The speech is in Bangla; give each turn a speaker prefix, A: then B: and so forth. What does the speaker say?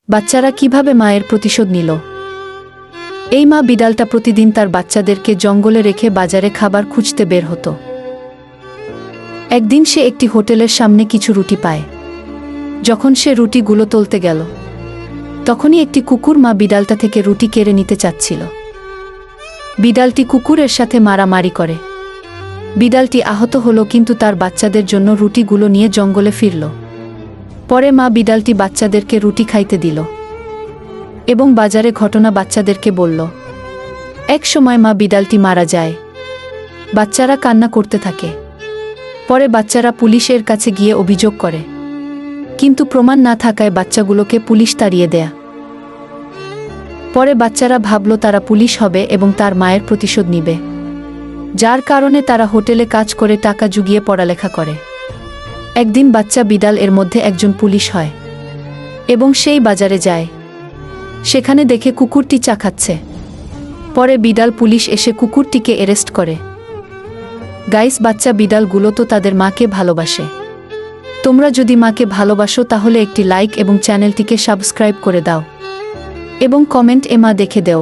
A: বাচ্চারা কিভাবে মায়ের প্রতিশোধ নিল। এই মা বিড়ালটা প্রতিদিন তার বাচ্চাদেরকে জঙ্গলে রেখে বাজারে খাবার খুঁজতে বের হতো। একদিন সে একটি হোটেলের সামনে কিছু রুটি পায়। যখন সে রুটিগুলো তুলতে গেল, তখনই একটি কুকুর মা বিড়ালটা থেকে রুটি কেড়ে নিতে চাচ্ছিল। বিড়ালটি কুকুরের সাথে মারামারি করে। বিড়ালটি আহত হলো, কিন্তু তার বাচ্চাদের জন্য রুটিগুলো নিয়ে জঙ্গলে ফিরল। পরে মা বিড়ালটি বাচ্চাদেরকে রুটি খাইতে দিল এবং বাজারে ঘটনা বাচ্চাদেরকে বলল। এক সময় মা বিড়ালটি মারা যায়। বাচ্চারা কান্না করতে থাকে। পরে বাচ্চারা পুলিশের কাছে গিয়ে অভিযোগ করে, কিন্তু প্রমাণ না থাকায় বাচ্চাগুলোকে পুলিশ তাড়িয়ে দেয়। পরে বাচ্চারা ভাবল তারা পুলিশ হবে এবং তার মায়ের প্রতিশোধ নিবে, যার কারণে তারা হোটেলে কাজ করে টাকা জুগিয়ে পড়ালেখা করে। একদিন বাচ্চা বিড়াল এর মধ্যে একজন পুলিশ হয় এবং সেই বাজারে যায়। সেখানে দেখে কুকুরটি চা খাচ্ছে। পরে বিড়াল পুলিশ এসে কুকুরটিকে অ্যারেস্ট করে। গাইস, বাচ্চা বিড়ালগুলো তো তাদের মাকে ভালোবাসে। তোমরা যদি মাকে ভালোবাসো তাহলে একটি লাইক এবং চ্যানেলটিকে সাবস্ক্রাইব করে দাও এবং কমেন্ট মা দেখে দাও।